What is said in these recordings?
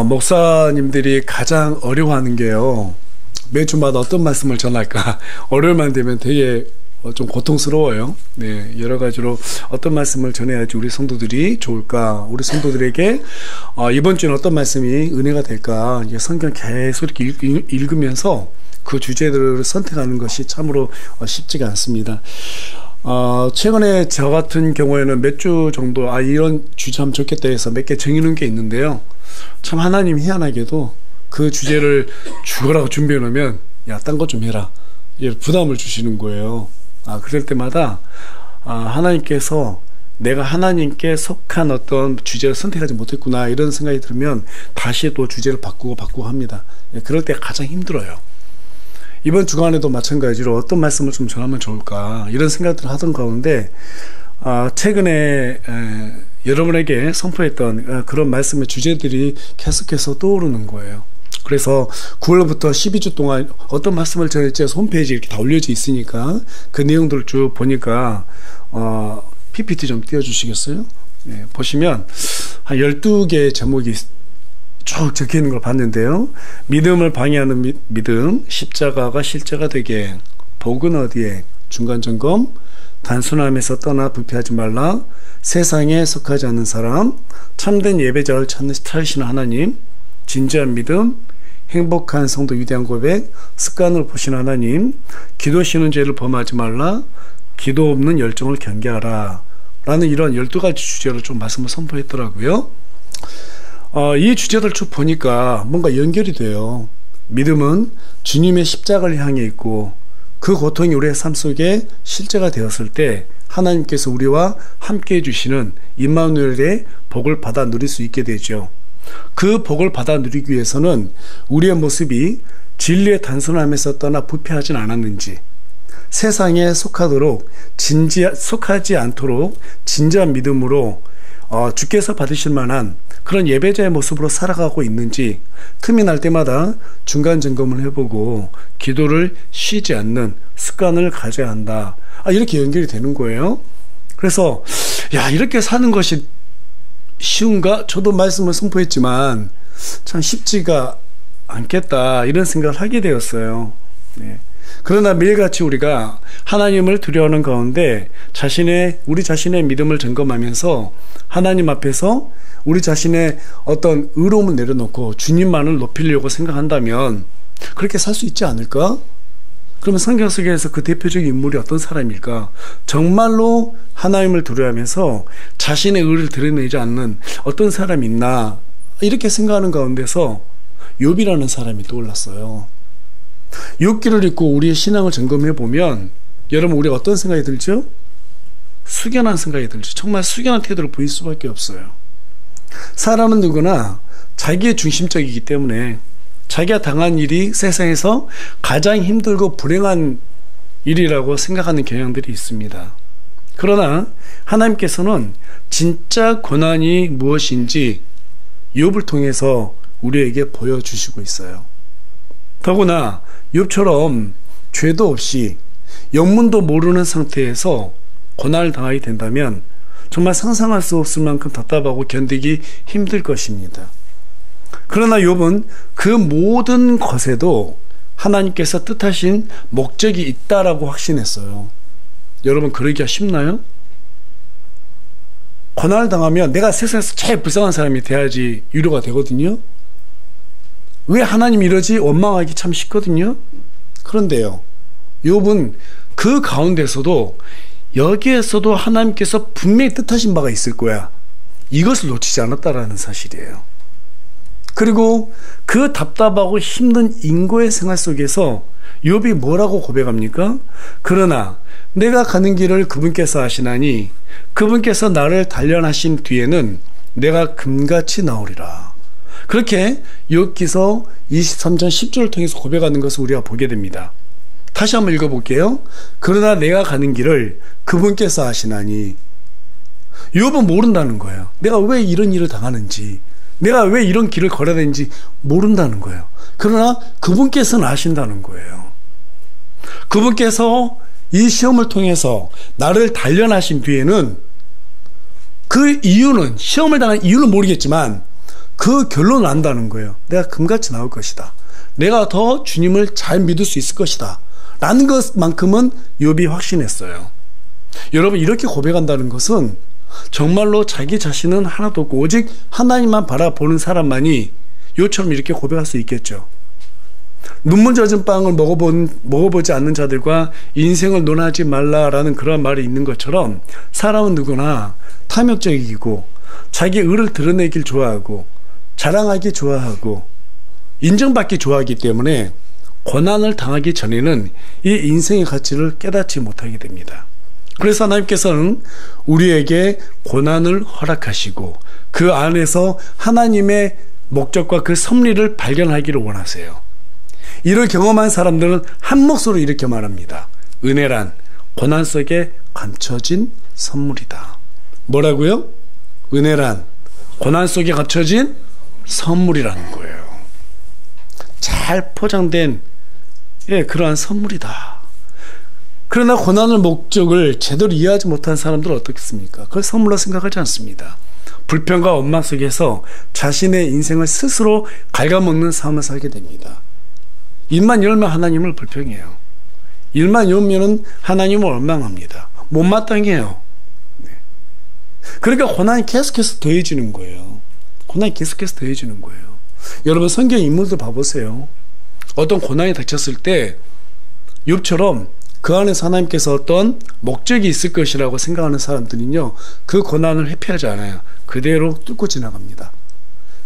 목사님들이 가장 어려워하는 게요, 매주마다 어떤 말씀을 전할까 월요일만 되면 되게 좀 고통스러워요. 네, 여러 가지로 어떤 말씀을 전해야지 우리 성도들이 좋을까, 우리 성도들에게 이번 주는 어떤 말씀이 은혜가 될까, 이게 성경 계속 이렇게 읽으면서 그 주제들을 선택하는 것이 참으로 쉽지가 않습니다. 최근에 저 같은 경우에는 몇 주 정도 이런 주제 하면 좋겠다 해서 몇 개 정해놓은 게 있는데요, 참 하나님 희한하게도 그 주제를 죽으라고 준비해 놓으면 야, 딴 거 좀 해라, 부담을 주시는 거예요. 그럴 때마다 하나님께서 내가 하나님께 속한 어떤 주제를 선택하지 못했구나, 이런 생각이 들면 다시 또 주제를 바꾸고 합니다. 그럴 때 가장 힘들어요. 이번 주간에도 마찬가지로 어떤 말씀을 좀 전하면 좋을까, 이런 생각들을 하던 가운데 최근에 여러분에게 선포했던 그런 말씀의 주제들이 계속해서 떠오르는 거예요. 그래서 9월부터 12주 동안 어떤 말씀을 전할지 홈페이지에 이렇게 다 올려져 있으니까 그 내용들을 쭉 보니까 PPT 좀 띄워주시겠어요? 네, 보시면 한 12개의 제목이 쭉 적혀 있는 걸 봤는데요. 믿음을 방해하는 믿음, 십자가가 실제가 되게, 복은 어디에, 중간점검, 단순함에서 떠나 부패하지 말라, 세상에 속하지 않는 사람, 참된 예배자를 찾으시는 하나님, 진지한 믿음, 행복한 성도 위대한 고백, 습관을 보시는 하나님, 기도 쉬는 죄를 범하지 말라, 기도 없는 열정을 경계하라, 라는 이런 12가지 주제로 좀 말씀을 선포했더라고요. 이 주제들 쭉 보니까 뭔가 연결이 돼요. 믿음은 주님의 십자가를 향해 있고, 그 고통이 우리의 삶 속에 실제가 되었을 때 하나님께서 우리와 함께 해주시는 임마누엘의 복을 받아 누릴 수 있게 되죠. 그 복을 받아 누리기 위해서는 우리의 모습이 진리의 단순함에서 떠나 부패하진 않았는지, 세상에 속하지 않도록 진지한 믿음으로 주께서 받으실 만한 그런 예배자의 모습으로 살아가고 있는지 틈이 날 때마다 중간 점검을 해보고 기도를 쉬지 않는 습관을 가져야 한다. 이렇게 연결이 되는 거예요. 그래서 이렇게 사는 것이 쉬운가? 저도 말씀을 선포했지만 참 쉽지가 않겠다, 이런 생각을 하게 되었어요. 네. 그러나 매일같이 우리가 하나님을 두려워하는 가운데 우리 자신의 믿음을 점검하면서 하나님 앞에서 우리 자신의 어떤 의로움을 내려놓고 주님만을 높이려고 생각한다면 그렇게 살 수 있지 않을까? 그러면 성경 속에서 그 대표적인 인물이 어떤 사람일까? 정말로 하나님을 두려워하면서 자신의 의를 드러내지 않는 어떤 사람이 있나? 이렇게 생각하는 가운데서 욥이라는 사람이 떠올랐어요. 욥기를 읽고 우리의 신앙을 점검해 보면 여러분, 우리가 어떤 생각이 들죠? 숙연한 생각이 들죠. 정말 숙연한 태도를 보일 수밖에 없어요. 사람은 누구나 자기의 중심적이기 때문에 자기가 당한 일이 세상에서 가장 힘들고 불행한 일이라고 생각하는 경향들이 있습니다. 그러나 하나님께서는 진짜 고난이 무엇인지 욥을 통해서 우리에게 보여주시고 있어요. 더구나 욥처럼 죄도 없이 영문도 모르는 상태에서 고난을 당하게 된다면 정말 상상할 수 없을 만큼 답답하고 견디기 힘들 것입니다. 그러나 욥은 그 모든 것에도 하나님께서 뜻하신 목적이 있다라고 확신했어요. 여러분, 그러기가 쉽나요? 고난을 당하면 내가 세상에서 제일 불쌍한 사람이 돼야지 위로가 되거든요. 왜 하나님이 이러지? 원망하기 참 쉽거든요. 그런데요, 욥은 그 가운데서도 여기에서도 하나님께서 분명히 뜻하신 바가 있을 거야, 이것을 놓치지 않았다라는 사실이에요. 그리고 그 답답하고 힘든 인고의 생활 속에서 욥이 뭐라고 고백합니까? 그러나 내가 가는 길을 그분께서 아시나니 그분께서 나를 단련하신 뒤에는 내가 금같이 나오리라. 그렇게 욥기서 23장 10절을 통해서 고백하는 것을 우리가 보게 됩니다. 다시 한번 읽어볼게요. 그러나 내가 가는 길을 그분께서 아시나니. 욥은 모른다는 거예요. 내가 왜 이런 일을 당하는지, 내가 왜 이런 길을 걸어야 되는지 모른다는 거예요. 그러나 그분께서는 아신다는 거예요. 그분께서 이 시험을 통해서 나를 단련하신 뒤에는 그 이유는, 시험을 당한 이유는 모르겠지만 그 결론을 안다는 거예요. 내가 금같이 나올 것이다. 내가 더 주님을 잘 믿을 수 있을 것이다. 라는 것만큼은 욥이 확신했어요. 여러분, 이렇게 고백한다는 것은 정말로 자기 자신은 하나도 없고 오직 하나님만 바라보는 사람만이 욥처럼 이렇게 고백할 수 있겠죠. 눈물 젖은 빵을 먹어보지 않는 자들과 인생을 논하지 말라라는 그런 말이 있는 것처럼 사람은 누구나 탐욕적이고 자기 의를 드러내길 좋아하고 자랑하기 좋아하고 인정받기 좋아하기 때문에 고난을 당하기 전에는 이 인생의 가치를 깨닫지 못하게 됩니다. 그래서 하나님께서는 우리에게 고난을 허락하시고 그 안에서 하나님의 목적과 그 섭리를 발견하기를 원하세요. 이를 경험한 사람들은 한 목소리로 이렇게 말합니다. 은혜란 고난 속에 감춰진 선물이다. 뭐라고요? 은혜란 고난 속에 감춰진 선물이라는 거예요. 잘 포장된 그러한 선물이다. 그러나 고난의 목적을 제대로 이해하지 못한 사람들은 어떻겠습니까? 그걸 선물로 생각하지 않습니다. 불평과 원망 속에서 자신의 인생을 스스로 갉아먹는 삶을 살게 됩니다. 입만 열면 하나님을 불평해요. 일만 열면 하나님을 원망합니다. 못마땅해요. 그러니까 고난이 계속해서 더해지는 거예요. 고난이 계속해서 더해지는 거예요. 여러분, 성경 인물들 봐보세요. 어떤 고난이 닥쳤을 때 욥처럼 그 안에서 하나님께서 어떤 목적이 있을 것이라고 생각하는 사람들은요, 그 고난을 회피하지 않아요. 그대로 뚫고 지나갑니다.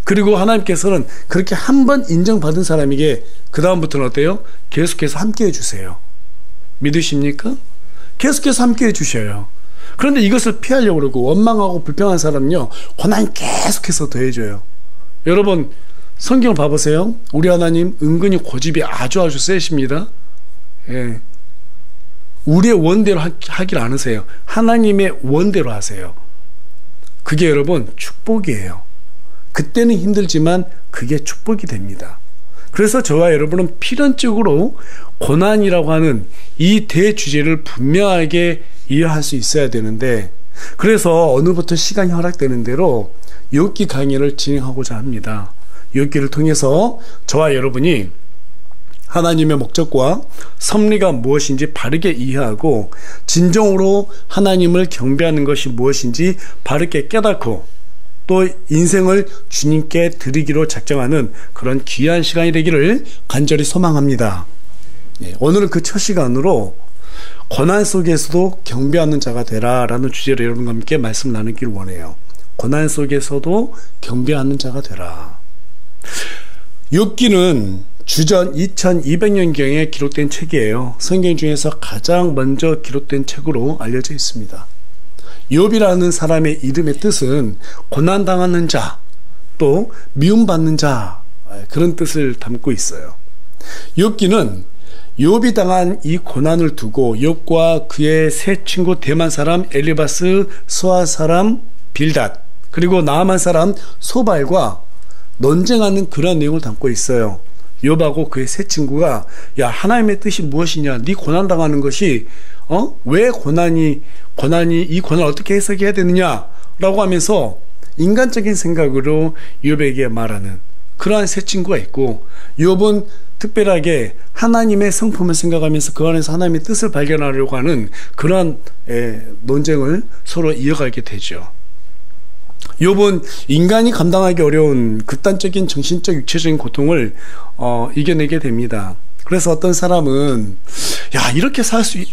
그리고 하나님께서는 그렇게 한 번 인정받은 사람에게 그 다음부터는 어때요? 계속해서 함께 해주세요. 믿으십니까? 계속해서 함께 해주셔요. 그런데 이것을 피하려고 그러고 원망하고 불평한 사람은요, 고난이 계속해서 더해져요. 여러분, 성경을 봐보세요. 우리 하나님 은근히 고집이 아주 세십니다. 예. 우리의 원대로 하길 않으세요. 하나님의 원대로 하세요. 그게 여러분 축복이에요. 그때는 힘들지만 그게 축복이 됩니다. 그래서 저와 여러분은 필연적으로 고난이라고 하는 이 대주제를 분명하게 이해할 수 있어야 되는데, 그래서 오늘부터 시간이 허락되는 대로 욥기 강의를 진행하고자 합니다. 욥기를 통해서 저와 여러분이 하나님의 목적과 섭리가 무엇인지 바르게 이해하고 진정으로 하나님을 경배하는 것이 무엇인지 바르게 깨닫고 또 인생을 주님께 드리기로 작정하는 그런 귀한 시간이 되기를 간절히 소망합니다. 오늘은 그 첫 시간으로 고난 속에서도 경배하는 자가 되라 라는 주제로 여러분과 함께 말씀 나누기를 원해요. 고난 속에서도 경배하는 자가 되라. 욥기는 주전 2200년경에 기록된 책이에요. 성경 중에서 가장 먼저 기록된 책으로 알려져 있습니다. 욥이라는 사람의 이름의 뜻은 고난당하는 자, 또 미움받는 자, 그런 뜻을 담고 있어요. 욥기는 욥이 당한 이 고난을 두고 욥과 그의 세 친구 대만 사람 엘리바스, 수아 사람 빌닷, 그리고 나아만 사람 소발과 논쟁하는 그런 내용을 담고 있어요. 욥하고 그의 세 친구가, 야, 하나님의 뜻이 무엇이냐? 네 고난당하는 것이 왜 고난이 이 고난을 어떻게 해석해야 되느냐? 라고 하면서 인간적인 생각으로 욥에게 말하는 그러한 세 친구가 있고, 욥은 특별하게 하나님의 성품을 생각하면서 그 안에서 하나님의 뜻을 발견하려고 하는 그러한 논쟁을 서로 이어가게 되죠. 욥은 인간이 감당하기 어려운 극단적인 정신적 육체적인 고통을 이겨내게 됩니다. 그래서 어떤 사람은, 야, 이렇게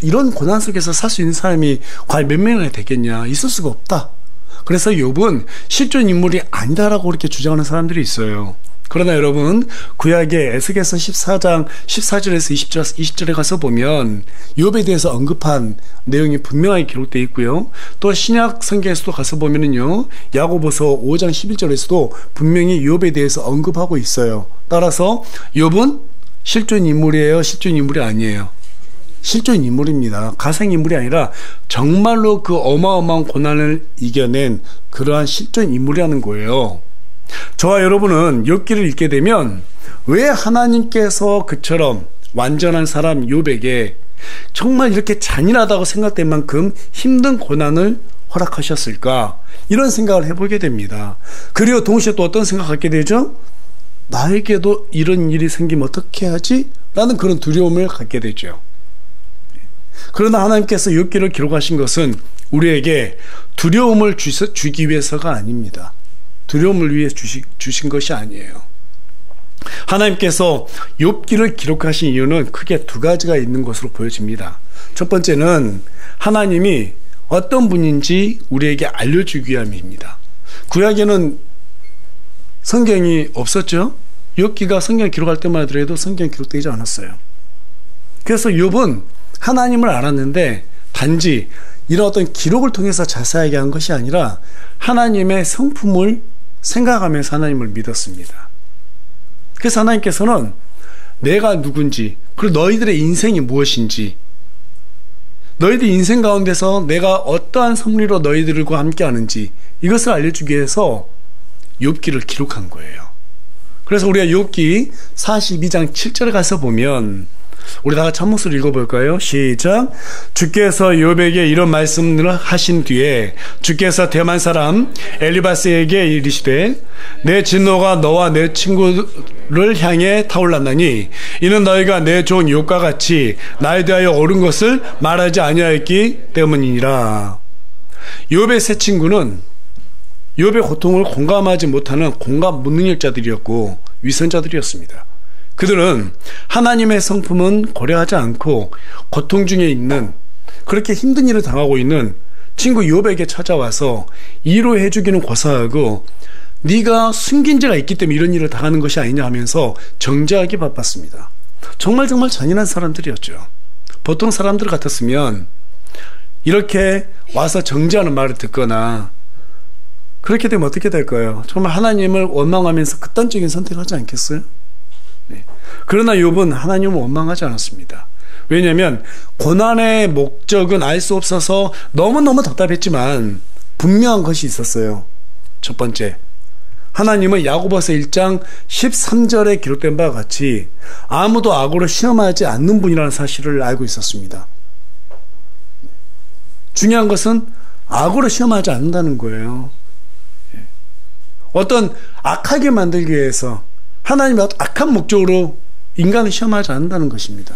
이런 고난 속에서 살 수 있는 사람이 과연 몇 명이나 되겠냐? 있을 수가 없다. 그래서 욥은 실존 인물이 아니다라고 그렇게 주장하는 사람들이 있어요. 그러나 여러분, 구약의 에스겔서 14장 14절에서 20절에 가서 보면 욥에 대해서 언급한 내용이 분명하게 기록되어 있고요. 또 신약 성경에서도 가서 보면은요, 야고보서 5장 11절에서도 분명히 욥에 대해서 언급하고 있어요. 따라서 욥은 실존 인물이에요? 실존 인물이 아니에요? 실존 인물입니다. 가상 인물이 아니라 정말로 그 어마어마한 고난을 이겨낸 그러한 실존 인물이라는 거예요. 저와 여러분은 욥기를 읽게 되면 왜 하나님께서 그처럼 완전한 사람 욥에게 정말 이렇게 잔인하다고 생각될 만큼 힘든 고난을 허락하셨을까? 이런 생각을 해보게 됩니다. 그리고 동시에 또 어떤 생각을 갖게 되죠? 나에게도 이런 일이 생기면 어떻게 하지? 라는 그런 두려움을 갖게 되죠. 그러나 하나님께서 욥기를 기록하신 것은 우리에게 두려움을 주기 위해서가 아닙니다. 두려움을 위해 주신 것이 아니에요. 하나님께서 욥기를 기록하신 이유는 크게 두 가지가 있는 것으로 보여집니다. 첫 번째는 하나님이 어떤 분인지 우리에게 알려주기 위함입니다. 구약에는 성경이 없었죠. 욥기가 성경 기록할 때만 하더라도 성경 기록되지 않았어요. 그래서 욥은 하나님을 알았는데 단지 이런 어떤 기록을 통해서 자세하게 한 것이 아니라 하나님의 성품을 생각하면서 하나님을 믿었습니다. 그래서 하나님께서는 내가 누군지, 그리고 너희들의 인생이 무엇인지, 너희들 인생 가운데서 내가 어떠한 섭리로 너희들과 함께 하는지 이것을 알려주기 위해서 욥기를 기록한 거예요. 그래서 우리가 욥기 42장 7절에 가서 보면 우리 다 같이 한 목소리 읽어볼까요? 시작. 주께서 욥에게 이런 말씀을 하신 뒤에 주께서 대만 사람 엘리바스에게 이르시되 내 진노가 너와 내 친구를 향해 타올랐나니 이는 너희가 내 종 욥과 같이 나에 대하여 옳은 것을 말하지 아니하였기 때문이니라. 욥의 세 친구는 욥의 고통을 공감하지 못하는 공감 무능력자들이었고 위선자들이었습니다. 그들은 하나님의 성품은 고려하지 않고 고통 중에 있는, 그렇게 힘든 일을 당하고 있는 친구 욥에게 찾아와서 위로해 주기는 고사하고 네가 숨긴 죄가 있기 때문에 이런 일을 당하는 것이 아니냐 하면서 정죄하기 바빴습니다. 정말 잔인한 사람들이었죠. 보통 사람들 같았으면 이렇게 와서 정죄하는 말을 듣거나 그렇게 되면 어떻게 될까요? 정말 하나님을 원망하면서 극단적인 선택을 하지 않겠어요? 네. 그러나 욥은 하나님을 원망하지 않았습니다. 왜냐하면 고난의 목적은 알 수 없어서 너무너무 답답했지만 분명한 것이 있었어요. 첫 번째, 하나님은 야고보서 1장 13절에 기록된 바와 같이 아무도 악으로 시험하지 않는 분이라는 사실을 알고 있었습니다. 중요한 것은 악으로 시험하지 않는다는 거예요. 어떤 악하게 만들기 위해서 하나님의 악한 목적으로 인간을 시험하지 않는다는 것입니다.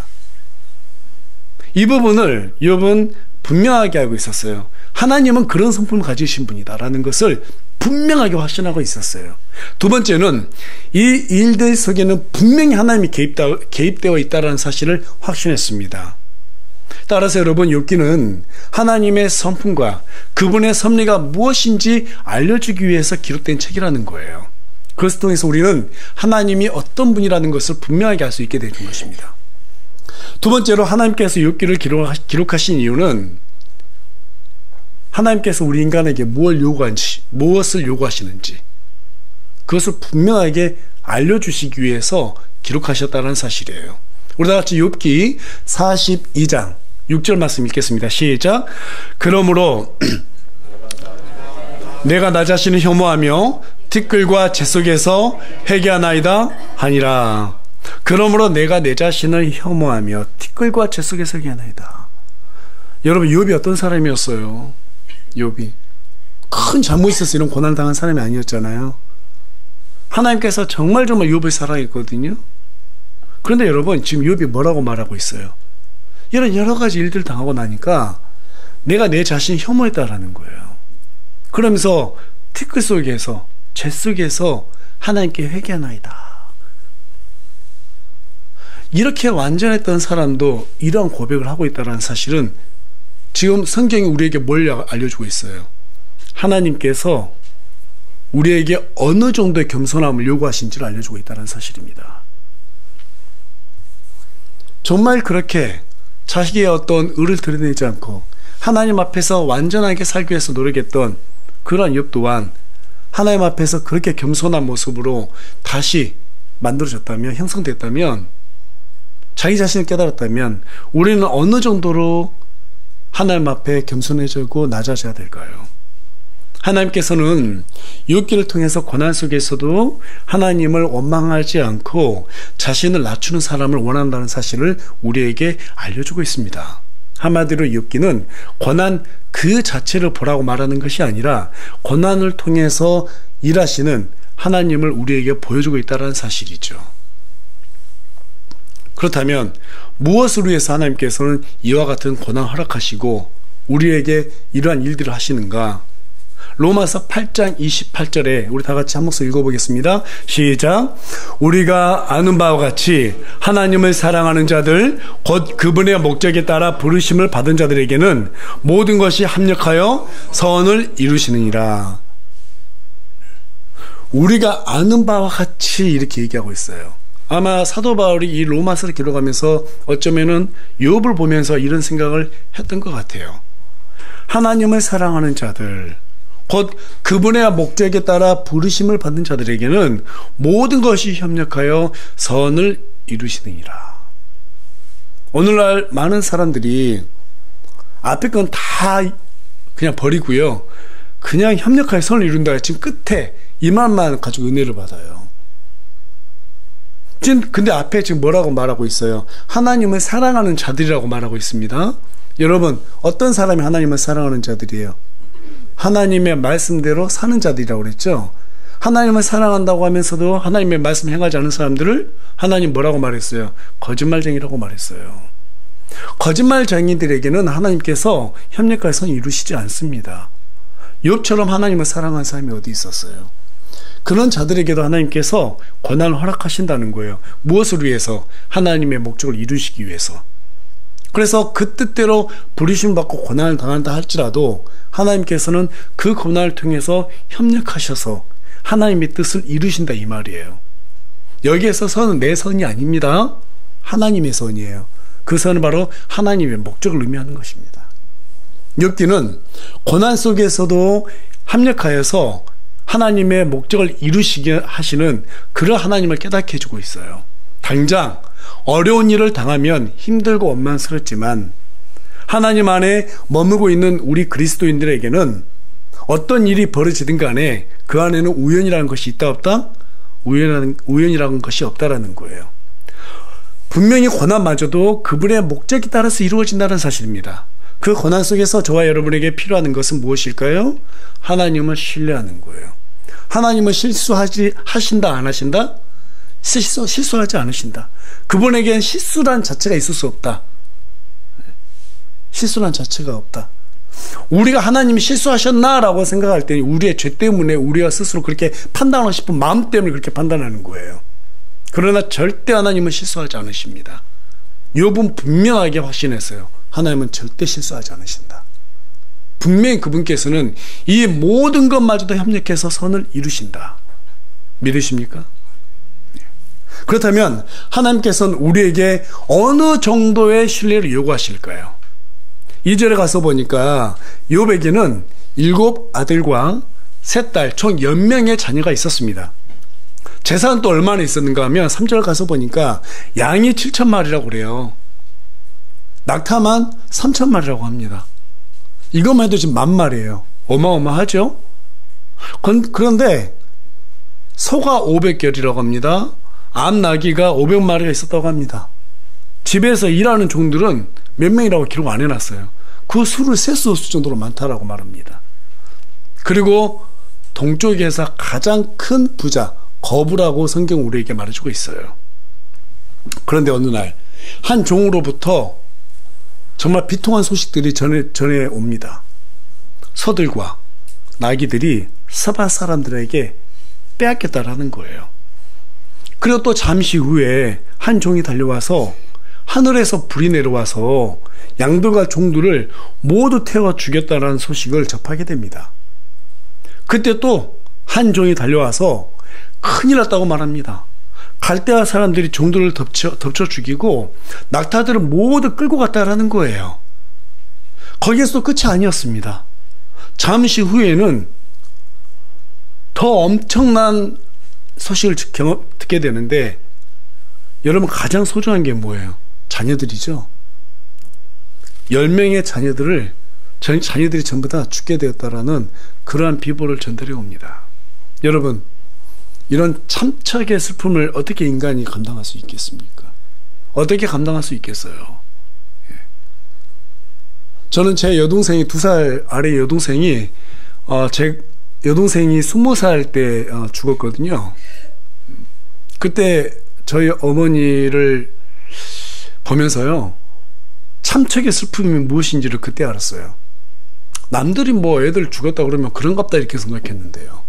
이 부분을 욥은 분명하게 알고 있었어요. 하나님은 그런 성품을 가지신 분이다라는 것을 분명하게 확신하고 있었어요. 두 번째는 이 일들 속에는 분명히 하나님이 개입되어 있다는 사실을 확신했습니다. 따라서 여러분, 욥기는 하나님의 성품과 그분의 섭리가 무엇인지 알려주기 위해서 기록된 책이라는 거예요. 그것을 통해서 우리는 하나님이 어떤 분이라는 것을 분명하게 알 수 있게 되는 것입니다. 두 번째로 하나님께서 욥기를 기록하신 이유는 하나님께서 우리 인간에게 무엇을 요구하시는지 그것을 분명하게 알려주시기 위해서 기록하셨다는 사실이에요. 우리 다 같이 욥기 42장 6절 말씀 읽겠습니다. 시작. 그러므로 내가 나 자신을 혐오하며 티끌과 재 속에서 회개하나이다 하니라. 그러므로 내가 내 자신을 혐오하며 티끌과 재 속에서 회개하나이다. 여러분, 욥이 어떤 사람이었어요? 욥이 큰 잘못이 있어서 이런 고난을 당한 사람이 아니었잖아요. 하나님께서 정말 욥을 사랑했거든요. 그런데 여러분, 지금 욥이 뭐라고 말하고 있어요? 이런 여러 가지 일들을 당하고 나니까 내가 내 자신을 혐오했다라는 거예요. 그러면서 티끌 속에서 재 속에서 하나님께 회개하나이다. 이렇게 완전했던 사람도 이러한 고백을 하고 있다는 사실은 지금 성경이 우리에게 뭘 알려주고 있어요? 하나님께서 우리에게 어느 정도의 겸손함을 요구하신지를 알려주고 있다는 사실입니다. 정말 그렇게 자식의 어떤 의를 드러내지 않고 하나님 앞에서 완전하게 살기 위해서 노력했던 그러한 욥 또한 하나님 앞에서 그렇게 겸손한 모습으로 다시 만들어졌다면, 형성됐다면, 자기 자신을 깨달았다면 우리는 어느 정도로 하나님 앞에 겸손해지고 낮아져야 될까요? 하나님께서는 욥기를 통해서 고난 속에서도 하나님을 원망하지 않고 자신을 낮추는 사람을 원한다는 사실을 우리에게 알려주고 있습니다. 한마디로 욥기는 고난 그 자체를 보라고 말하는 것이 아니라 고난을 통해서 일하시는 하나님을 우리에게 보여주고 있다는 사실이죠. 그렇다면 무엇을 위해서 하나님께서는 이와 같은 고난을 허락하시고 우리에게 이러한 일들을 하시는가? 로마서 8장 28절에 우리 다 같이 한 목소리 읽어보겠습니다. 시작. 우리가 아는 바와 같이 하나님을 사랑하는 자들 곧 그분의 목적에 따라 부르심을 받은 자들에게는 모든 것이 합력하여 선을 이루시느니라. 우리가 아는 바와 같이 이렇게 얘기하고 있어요. 아마 사도 바울이 이 로마서를 기록하면서 어쩌면은 욥을 보면서 이런 생각을 했던 것 같아요. 하나님을 사랑하는 자들 곧 그분의 목적에 따라 부르심을 받은 자들에게는 모든 것이 협력하여 선을 이루시느니라. 오늘날 많은 사람들이 앞에 건 다 그냥 버리고요. 그냥 협력하여 선을 이룬다. 지금 끝에 이만만 가지고 은혜를 받아요. 근데 앞에 지금 뭐라고 말하고 있어요? 하나님을 사랑하는 자들이라고 말하고 있습니다. 여러분, 어떤 사람이 하나님을 사랑하는 자들이에요? 하나님의 말씀대로 사는 자들이라고 그랬죠. 하나님을 사랑한다고 하면서도 하나님의 말씀을 행하지 않는 사람들을 하나님 뭐라고 말했어요? 거짓말쟁이라고 말했어요. 거짓말쟁이들에게는 하나님께서 협력할 선을 이루시지 않습니다. 욥처럼 하나님을 사랑하는 사람이 어디 있었어요? 그런 자들에게도 하나님께서 고난을 허락하신다는 거예요. 무엇을 위해서? 하나님의 목적을 이루시기 위해서. 그래서 그 뜻대로 부르심 받고 고난을 당한다 할지라도 하나님께서는 그 고난을 통해서 협력하셔서 하나님의 뜻을 이루신다 이 말이에요. 여기에서 선은 내 선이 아닙니다. 하나님의 선이에요. 그 선은 바로 하나님의 목적을 의미하는 것입니다. 욥기는 고난 속에서도 합력하여서 하나님의 목적을 이루시게 하시는 그런 하나님을 깨닫게 해주고 있어요. 당장 어려운 일을 당하면 힘들고 원망스럽지만 하나님 안에 머물고 있는 우리 그리스도인들에게는 어떤 일이 벌어지든 간에 그 안에는 우연이라는 것이 있다 없다? 우연이라는 것이 없다라는 거예요. 분명히 고난마저도 그분의 목적에 따라서 이루어진다는 사실입니다. 그 고난 속에서 저와 여러분에게 필요한 것은 무엇일까요? 하나님을 신뢰하는 거예요. 하나님은 하신다 안 하신다? 실수하지 않으신다. 그분에겐 실수란 자체가 있을 수 없다. 실수란 자체가 없다. 우리가 하나님이 실수하셨나라고 생각할 때 우리의 죄 때문에 우리가 스스로 그렇게 판단하고 싶은 마음 때문에 그렇게 판단하는 거예요. 그러나 절대 하나님은 실수하지 않으십니다. 욥은 분명하게 확신했어요. 하나님은 절대 실수하지 않으신다. 분명히 그분께서는 이 모든 것마저도 협력해서 선을 이루신다. 믿으십니까? 그렇다면 하나님께서는 우리에게 어느 정도의 신뢰를 요구하실까요? 2절에 가서 보니까 욥에게는 7 아들과 3딸 총 10명의 자녀가 있었습니다. 재산은 또 얼마나 있었는가 하면 3절 가서 보니까 양이 7,000마리라고 그래요. 낙타만 3,000마리라고 합니다. 이것만 해도 지금 10,000마리예요. 어마어마하죠? 그런데 소가 500결이라고 합니다. 암나귀가 500마리가 있었다고 합니다. 집에서 일하는 종들은 몇 명이라고 기록 안 해놨어요. 그 수를 셀 수 없을 정도로 많다라고 말합니다. 그리고 동쪽에서 가장 큰 부자 거부라고 성경 우리에게 말해주고 있어요. 그런데 어느 날 한 종으로부터 정말 비통한 소식들이 전해 옵니다. 소들과 나귀들이 서바 사람들에게 빼앗겼다라는 거예요. 그리고 또 잠시 후에 한 종이 달려와서 하늘에서 불이 내려와서 양들과 종들을 모두 태워 죽였다라는 소식을 접하게 됩니다. 그때 또 한 종이 달려와서 큰일 났다고 말합니다. 갈대아 사람들이 종들을 덮쳐 죽이고 낙타들을 모두 끌고 갔다라는 거예요. 거기에서 끝이 아니었습니다. 잠시 후에는 더 엄청난 소식을 듣게 되는데 여러분 가장 소중한 게 뭐예요? 자녀들이죠. 10명의 자녀들이 전부 다 죽게 되었다라는 그러한 비보를 전달해 옵니다. 여러분, 이런 참척의 슬픔을 어떻게 인간이 감당할 수 있겠습니까? 어떻게 감당할 수 있겠어요? 저는 제 여동생이 2살 아래 여동생이 제 여동생이 20살 때 죽었거든요. 그때 저희 어머니를 보면서요, 참척의 슬픔이 무엇인지를 그때 알았어요. 남들이 뭐 애들 죽었다 그러면 그런갑다 이렇게 생각했는데요.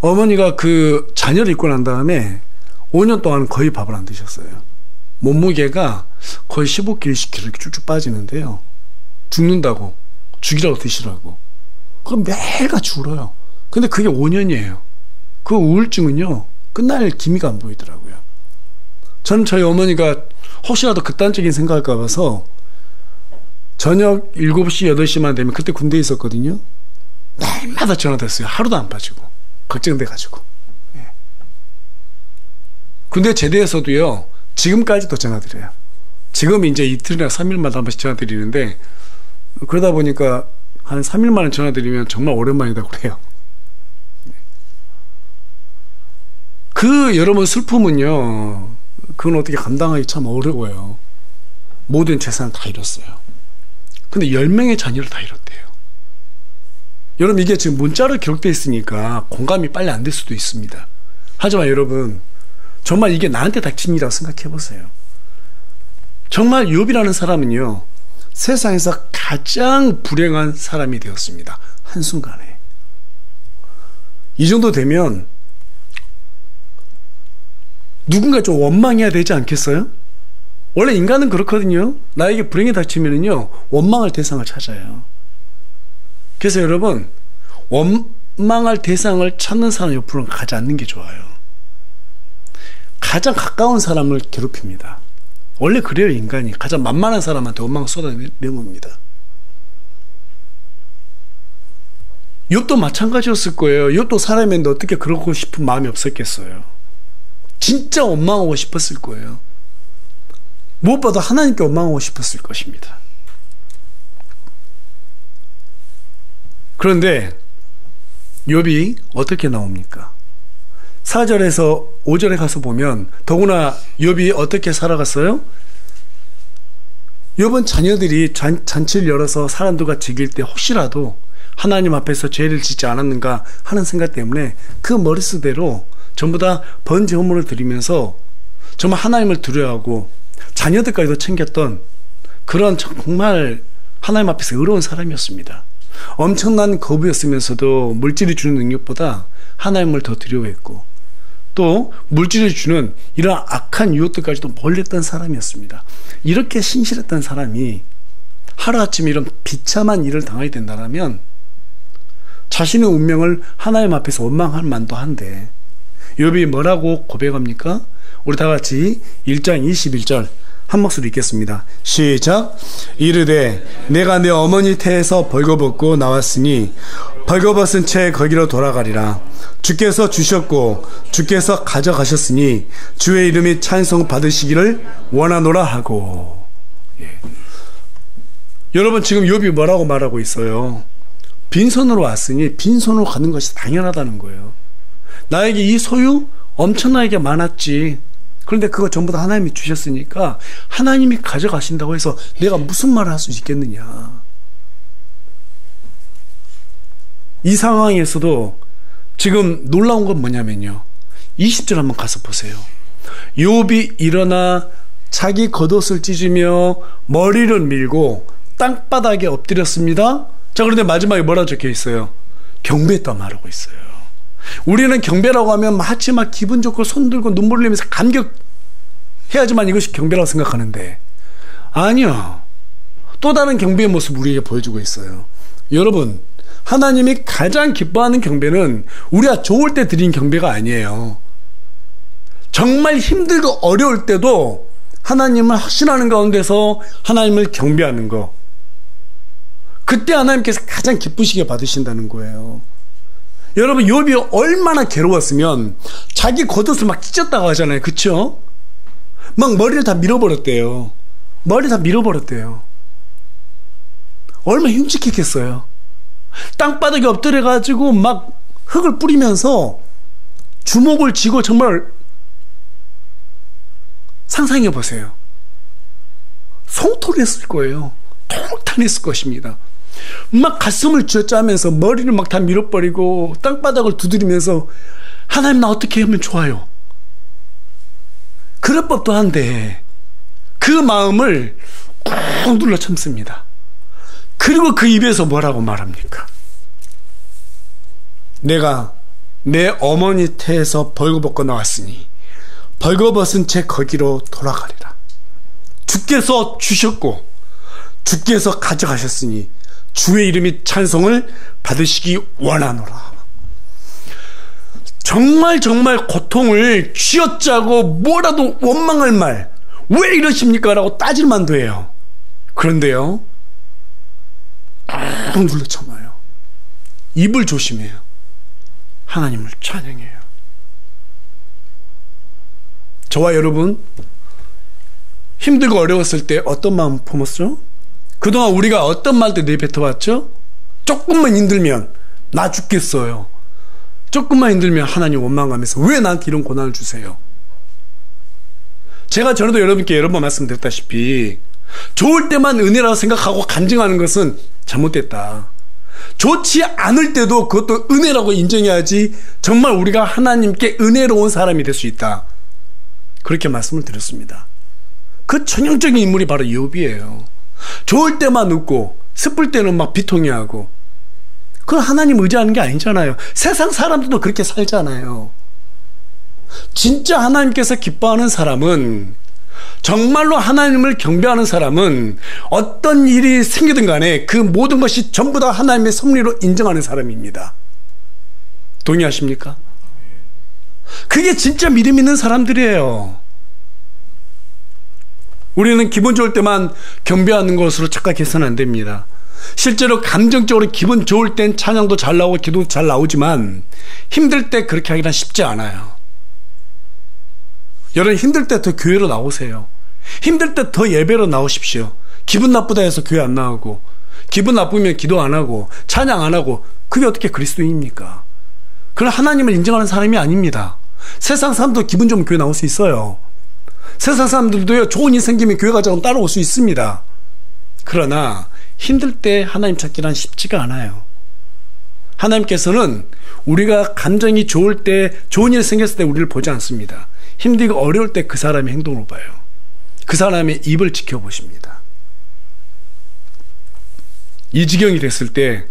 어머니가 그 자녀를 입고 난 다음에 5년 동안 거의 밥을 안 드셨어요. 몸무게가 거의 15kg, 20kg 이렇게 쭉쭉 빠지는데요. 죽는다고, 죽이라고 드시라고. 그럼 매일같이 울어요. 근데 그게 5년이에요. 그 우울증은요, 끝날 기미가 안 보이더라고요. 저는 저희 어머니가 혹시라도 극단적인 생각할까 봐서 저녁 7시, 8시만 되면, 그때 군대에 있었거든요. 날마다 전화됐어요. 하루도 안 빠지고. 걱정돼가지고. 예. 군대 제대에서도요, 지금까지도 전화드려요. 지금 이제 이틀이나 3일마다 한 번씩 전화드리는데, 그러다 보니까 한 3일 만에 전화드리면 정말 오랜만이라고 그래요. 그 여러분 슬픔은요, 그건 어떻게 감당하기 참 어려워요. 모든 재산을 다 잃었어요. 근데 10명의 자녀를 다 잃었대요. 여러분, 이게 지금 문자로 기록되어 있으니까 공감이 빨리 안 될 수도 있습니다. 하지만 여러분, 정말 이게 나한테 닥친 일이라고 생각해 보세요. 정말 욥이라는 사람은요, 세상에서 가장 불행한 사람이 되었습니다. 한순간에. 이 정도 되면 누군가 좀 원망해야 되지 않겠어요? 원래 인간은 그렇거든요. 나에게 불행이 닥치면은요, 원망할 대상을 찾아요. 그래서 여러분, 원망할 대상을 찾는 사람 옆으로 가지 않는 게 좋아요. 가장 가까운 사람을 괴롭힙니다. 원래 그래요, 인간이. 가장 만만한 사람한테 원망을 쏟아내봅니다. 욥도 마찬가지였을 거예요. 욥도 사람인데 어떻게 그러고 싶은 마음이 없었겠어요. 진짜 원망하고 싶었을 거예요. 무엇보다 하나님께 원망하고 싶었을 것입니다. 그런데 욥이 어떻게 나옵니까? 4절에서 5절에 가서 보면, 더구나 욥이 어떻게 살아갔어요? 욥은 자녀들이 잔치를 열어서 사람들과 즐길 때 혹시라도 하나님 앞에서 죄를 짓지 않았는가 하는 생각 때문에 그 머릿수대로 전부 다 번제 헌물을 드리면서 정말 하나님을 두려워하고 자녀들까지도 챙겼던 그런 정말 하나님 앞에서 의로운 사람이었습니다. 엄청난 거부였으면서도 물질이 주는 능력보다 하나님을 더 두려워했고, 또 물질이 주는 이런 악한 유혹들까지도 멀리했던 사람이었습니다. 이렇게 신실했던 사람이 하루아침에 이런 비참한 일을 당하게 된다면 자신의 운명을 하나님 앞에서 원망할 만도 한데, 욥이 뭐라고 고백합니까? 우리 다 같이 1장 21절 한 목소리 읽겠습니다. 시작. 이르되 내가 내 어머니 태에서 벌거벗고 나왔으니 벌거벗은 채 거기로 돌아가리라. 주께서 주셨고 주께서 가져가셨으니 주의 이름이 찬송 받으시기를 원하노라 하고. 예. 여러분, 지금 욥이 뭐라고 말하고 있어요? 빈손으로 왔으니 빈손으로 가는 것이 당연하다는 거예요. 나에게 이 소유 엄청나게 많았지. 그런데 그거 전부 다 하나님이 주셨으니까 하나님이 가져가신다고 해서 내가 무슨 말을 할 수 있겠느냐. 이 상황에서도 지금 놀라운 건 뭐냐면요, 20절 한번 가서 보세요. 욥이 일어나 자기 겉옷을 찢으며 머리를 밀고 땅바닥에 엎드렸습니다. 자, 그런데 마지막에 뭐라 적혀 있어요? 경배했다 말하고 있어요. 우리는 경배라고 하면 마치 막 기분 좋고 손 들고 눈물 흘리면서 감격해야지만 이것이 경배라고 생각하는데, 아니요, 또 다른 경배의 모습 우리에게 보여주고 있어요. 여러분, 하나님이 가장 기뻐하는 경배는 우리가 좋을 때 드린 경배가 아니에요. 정말 힘들고 어려울 때도 하나님을 확신하는 가운데서 하나님을 경배하는 거, 그때 하나님께서 가장 기쁘시게 받으신다는 거예요. 여러분, 욥이 얼마나 괴로웠으면 자기 겉옷을 막 찢었다고 하잖아요. 그쵸? 막 머리를 다 밀어버렸대요. 머리 다 밀어버렸대요. 얼마나 흉측했겠어요. 땅바닥에 엎드려가지고 막 흙을 뿌리면서 주먹을 쥐고, 정말 상상해보세요. 성토를 했을 거예요. 통탄했을 것입니다. 막 가슴을 쥐어짜면서 머리를 막 다 밀어버리고 땅바닥을 두드리면서 하나님 나 어떻게 하면 좋아요? 그럴 법도 한데 그 마음을 꾹 눌러 참습니다. 그리고 그 입에서 뭐라고 말합니까? 내가 내 어머니 태에서 벌거벗고 나왔으니 벌거벗은 채 거기로 돌아가리라. 주께서 주셨고 주께서 가져가셨으니 주의 이름이 찬송을 받으시기 원하노라. 정말 고통을 쥐어짜고 뭐라도 원망할 말, 왜 이러십니까? 라고 따질 만도 해요. 그런데요, 꾹 눌러 참아요. 입을 조심해요. 하나님을 찬양해요. 저와 여러분, 힘들고 어려웠을 때 어떤 마음 품었죠? 그동안 우리가 어떤 말들 내뱉어왔죠? 조금만 힘들면 나 죽겠어요. 조금만 힘들면 하나님 원망하면서 왜 나한테 이런 고난을 주세요? 제가 전에도 여러분께 여러 번 말씀드렸다시피 좋을 때만 은혜라고 생각하고 간증하는 것은 잘못됐다. 좋지 않을 때도 그것도 은혜라고 인정해야지 정말 우리가 하나님께 은혜로운 사람이 될 수 있다. 그렇게 말씀을 드렸습니다. 그 전형적인 인물이 바로 욥이에요. 좋을 때만 웃고 슬플 때는 막 비통해하고. 그건 하나님 의지하는 게 아니잖아요. 세상 사람들도 그렇게 살잖아요. 진짜 하나님께서 기뻐하는 사람은, 정말로 하나님을 경배하는 사람은 어떤 일이 생기든 간에 그 모든 것이 전부 다 하나님의 섭리로 인정하는 사람입니다. 동의하십니까? 그게 진짜 믿음 있는 사람들이에요. 우리는 기분 좋을 때만 경배하는 것으로 착각해서는 안 됩니다. 실제로 감정적으로 기분 좋을 땐 찬양도 잘 나오고 기도도 잘 나오지만 힘들 때 그렇게 하기는 쉽지 않아요. 여러분, 힘들 때 더 교회로 나오세요. 힘들 때 더 예배로 나오십시오. 기분 나쁘다 해서 교회 안 나오고, 기분 나쁘면 기도 안 하고 찬양 안 하고, 그게 어떻게 그리스도인입니까? 그건 하나님을 인정하는 사람이 아닙니다. 세상 사람도 기분 좋으면 교회 나올 수 있어요. 세상 사람들도요, 좋은 일 생기면 교회 가자고 따라올 수 있습니다. 그러나 힘들 때 하나님 찾기란 쉽지가 않아요. 하나님께서는 우리가 감정이 좋을 때, 좋은 일이 생겼을 때 우리를 보지 않습니다. 힘들고 어려울 때 그 사람의 행동을 봐요. 그 사람의 입을 지켜보십니다. 이 지경이 됐을 때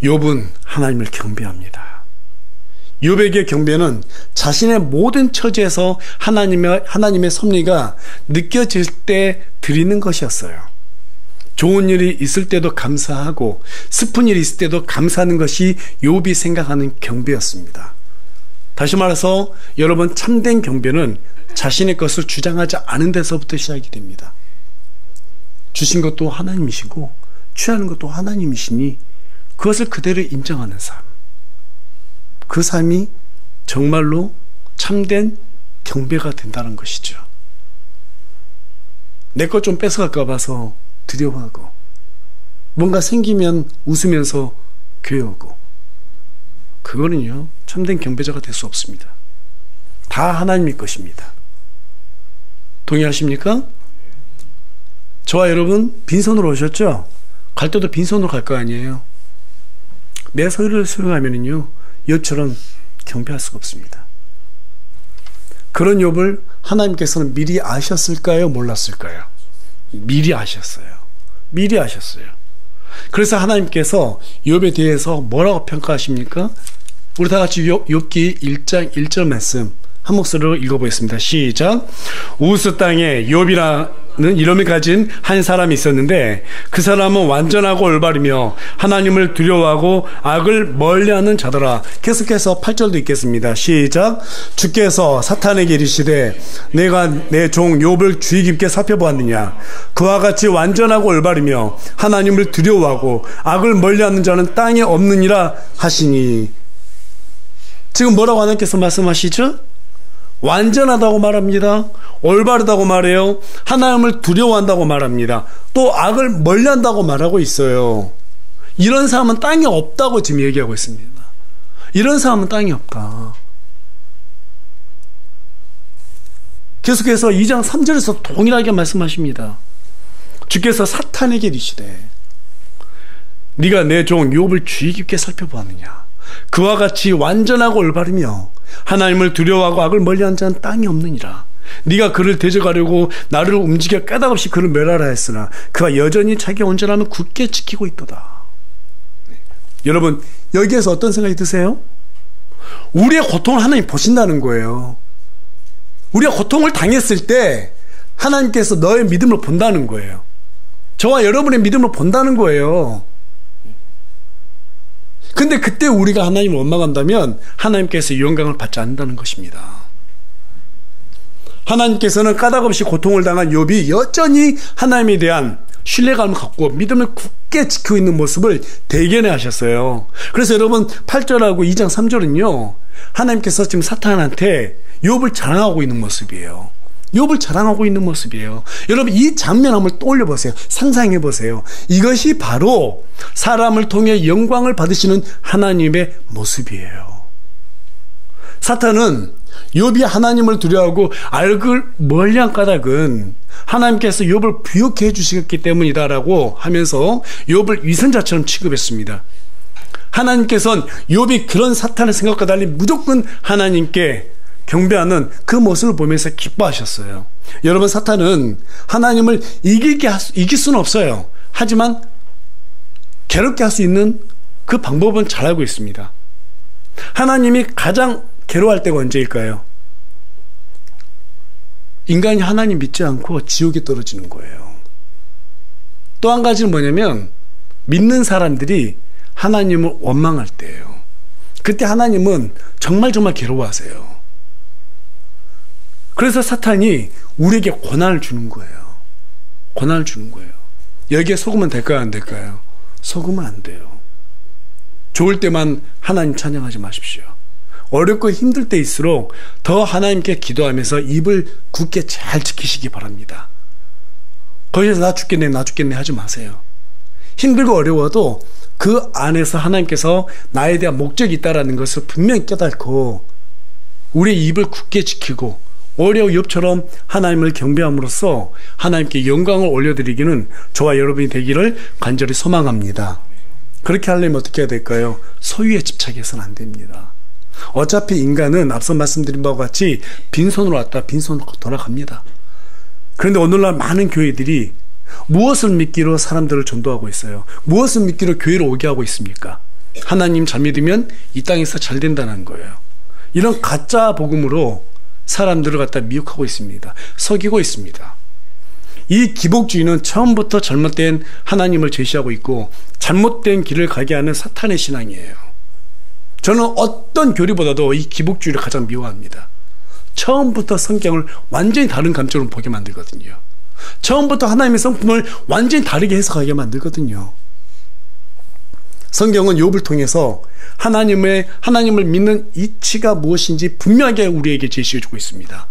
욥은 하나님을 경배합니다. 욥에게 경배는 자신의 모든 처지에서 하나님의 섭리가 느껴질 때 드리는 것이었어요. 좋은 일이 있을 때도 감사하고 슬픈 일이 있을 때도 감사하는 것이 욥이 생각하는 경배였습니다. 다시 말해서 여러분, 참된 경배는 자신의 것을 주장하지 않은 데서부터 시작이 됩니다. 주신 것도 하나님이시고 취하는 것도 하나님이시니 그것을 그대로 인정하는 삶, 그 삶이 정말로 참된 경배가 된다는 것이죠. 내 것 좀 뺏어갈까 봐서 두려워하고, 뭔가 생기면 웃으면서 교회 오고, 그거는요, 참된 경배자가 될 수 없습니다. 다 하나님의 것입니다. 동의하십니까? 저와 여러분, 빈손으로 오셨죠? 갈 때도 빈손으로 갈 거 아니에요. 내 소유를 수용하면은요, 욥처럼 경배할 수가 없습니다. 그런 욥을 하나님께서는 미리 아셨을까요? 몰랐을까요? 미리 아셨어요. 미리 아셨어요. 그래서 하나님께서 욥에 대해서 뭐라고 평가하십니까? 우리 다 같이 욥기 1장 1절 말씀 한 목소리로 읽어보겠습니다. 시작. 우스 땅에 욥이라는 이름을 가진 한 사람이 있었는데 그 사람은 완전하고 올바르며 하나님을 두려워하고 악을 멀리하는 자더라. 계속해서 8절도 읽겠습니다. 시작. 주께서 사탄에게 이르시되 내가 내 종 욥을 주의 깊게 살펴보았느냐. 그와 같이 완전하고 올바르며 하나님을 두려워하고 악을 멀리하는 자는 땅에 없느니라 하시니. 지금 뭐라고 하나님께서 말씀하시죠? 완전하다고 말합니다. 올바르다고 말해요. 하나님을 두려워한다고 말합니다. 또 악을 멀리한다고 말하고 있어요. 이런 사람은 땅이 없다고 지금 얘기하고 있습니다. 이런 사람은 땅이 없다. 계속해서 2장 3절에서 동일하게 말씀하십니다. 주께서 사탄에게 이르시되 네가 내 종 욥을 주의 깊게 살펴보았느냐. 그와 같이 완전하고 올바르며 하나님을 두려워하고 악을 멀리한 자는 땅이 없느니라. 네가 그를 대적하려고 나를 움직여 까닭없이 그를 멸하라 했으나 그가 여전히 자기 온전함을 굳게 지키고 있도다. 여러분, 여기에서 어떤 생각이 드세요? 우리의 고통을 하나님 보신다는 거예요. 우리가 고통을 당했을 때 하나님께서 너의 믿음을 본다는 거예요. 저와 여러분의 믿음을 본다는 거예요. 근데 그때 우리가 하나님을 원망한다면 하나님께서 영광을 받지 않는다는 것입니다. 하나님께서는 까닭없이 고통을 당한 욥이 여전히 하나님에 대한 신뢰감을 갖고 믿음을 굳게 지키고 있는 모습을 대견해 하셨어요. 그래서 여러분 8절하고 2장 3절은요, 하나님께서 지금 사탄한테 욥을 자랑하고 있는 모습이에요. 욥을 자랑하고 있는 모습이에요. 여러분, 이 장면 한번 떠올려 보세요. 상상해 보세요. 이것이 바로 사람을 통해 영광을 받으시는 하나님의 모습이에요. 사탄은 욥이 하나님을 두려워하고 악을 멀리한 까닭은 하나님께서 욥을 부욕해 주시기 때문이다라고 하면서 욥을 위선자처럼 취급했습니다. 하나님께서는 욥이 그런 사탄의 생각과 달리 무조건 하나님께 경배하는 그 모습을 보면서 기뻐하셨어요. 여러분, 사탄은 하나님을 이길 수는 없어요. 하지만 괴롭게 할 수 있는 그 방법은 잘 알고 있습니다. 하나님이 가장 괴로워할 때가 언제일까요? 인간이 하나님 믿지 않고 지옥에 떨어지는 거예요. 또 한 가지는 뭐냐면 믿는 사람들이 하나님을 원망할 때예요. 그때 하나님은 정말 괴로워하세요. 그래서 사탄이 우리에게 고난을 주는 거예요. 고난을 주는 거예요. 여기에 속으면 될까요, 안 될까요? 속으면 안 돼요. 좋을 때만 하나님 찬양하지 마십시오. 어렵고 힘들 때일수록 더 하나님께 기도하면서 입을 굳게 잘 지키시기 바랍니다. 거기서 나 죽겠네 하지 마세요. 힘들고 어려워도 그 안에서 하나님께서 나에 대한 목적이 있다는 것을 분명히 깨닫고 우리의 입을 굳게 지키고 오히려 욥처럼 하나님을 경배함으로써 하나님께 영광을 올려드리기는 저와 여러분이 되기를 간절히 소망합니다. 그렇게 하려면 어떻게 해야 될까요? 소유에 집착해서는 안 됩니다. 어차피 인간은 앞서 말씀드린 바와 같이 빈손으로 왔다 빈손으로 돌아갑니다. 그런데 오늘날 많은 교회들이 무엇을 믿기로 사람들을 전도하고 있어요? 무엇을 믿기로 교회로 오게 하고 있습니까? 하나님 잘 믿으면 이 땅에서 잘 된다는 거예요. 이런 가짜 복음으로 사람들을 갖다 미혹하고 있습니다. 속이고 있습니다. 이 기복주의는 처음부터 잘못된 하나님을 제시하고 있고 잘못된 길을 가게 하는 사탄의 신앙이에요. 저는 어떤 교리보다도 이 기복주의를 가장 미워합니다. 처음부터 성경을 완전히 다른 감정으로 보게 만들거든요. 처음부터 하나님의 성품을 완전히 다르게 해석하게 만들거든요. 성경은 욥을 통해서 하나님을 믿는 이치가 무엇인지 분명하게 우리에게 제시해주고 있습니다.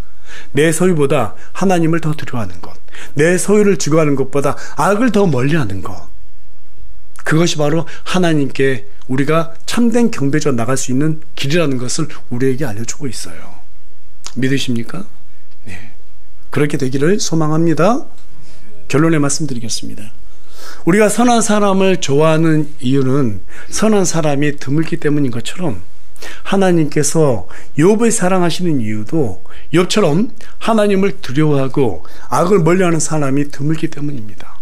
내 소유보다 하나님을 더 두려워하는 것, 내 소유를 즐거워하는 것보다 악을 더 멀리하는 것, 그것이 바로 하나님께 우리가 참된 경배자로 나갈 수 있는 길이라는 것을 우리에게 알려주고 있어요. 믿으십니까? 네. 그렇게 되기를 소망합니다. 결론에 말씀드리겠습니다. 우리가 선한 사람을 좋아하는 이유는 선한 사람이 드물기 때문인 것처럼 하나님께서 욥을 사랑하시는 이유도 욥처럼 하나님을 두려워하고 악을 멀리하는 사람이 드물기 때문입니다.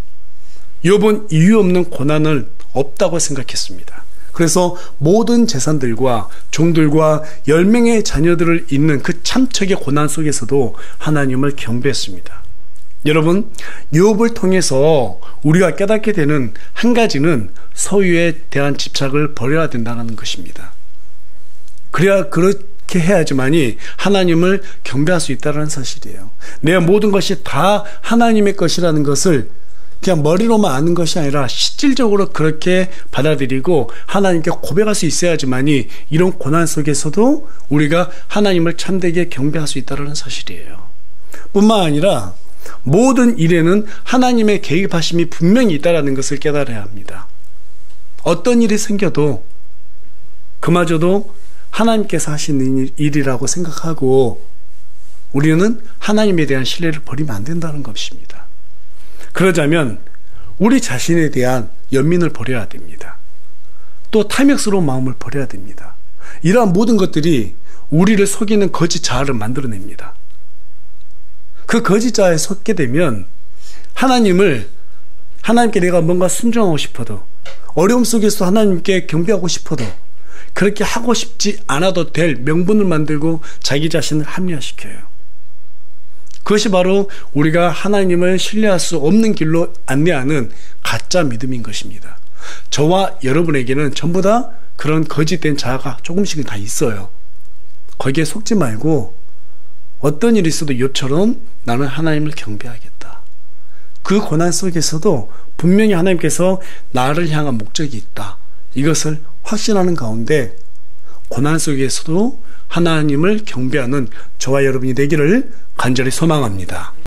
욥은 이유 없는 고난을 없다고 생각했습니다. 그래서 모든 재산들과 종들과 10명의 자녀들을 잇는 그 참척의 고난 속에서도 하나님을 경배했습니다. 여러분, 욥을 통해서 우리가 깨닫게 되는 한 가지는 소유에 대한 집착을 버려야 된다는 것입니다. 그렇게 해야지만이 하나님을 경배할 수 있다는 사실이에요. 내 모든 것이 다 하나님의 것이라는 것을 그냥 머리로만 아는 것이 아니라 실질적으로 그렇게 받아들이고 하나님께 고백할 수 있어야지만이 이런 고난 속에서도 우리가 하나님을 참되게 경배할 수 있다는 사실이에요. 뿐만 아니라 모든 일에는 하나님의 개입하심이 분명히 있다는 것을 깨달아야 합니다. 어떤 일이 생겨도 그마저도 하나님께서 하시는 일이라고 생각하고 우리는 하나님에 대한 신뢰를 버리면 안 된다는 것입니다. 그러자면 우리 자신에 대한 연민을 버려야 됩니다. 또 탐욕스러운 마음을 버려야 됩니다. 이러한 모든 것들이 우리를 속이는 거짓 자아를 만들어냅니다. 그 거짓 자아에 속게 되면 하나님께 내가 뭔가 순종하고 싶어도, 어려움 속에서 하나님께 경배하고 싶어도 그렇게 하고 싶지 않아도 될 명분을 만들고 자기 자신을 합리화시켜요. 그것이 바로 우리가 하나님을 신뢰할 수 없는 길로 안내하는 가짜 믿음인 것입니다. 저와 여러분에게는 전부 다 그런 거짓된 자아가 조금씩은 다 있어요. 거기에 속지 말고 어떤 일이 있어도 욥처럼 나는 하나님을 경배하겠다. 그 고난 속에서도 분명히 하나님께서 나를 향한 목적이 있다. 이것을 확신하는 가운데 고난 속에서도 하나님을 경배하는 저와 여러분이 되기를 간절히 소망합니다.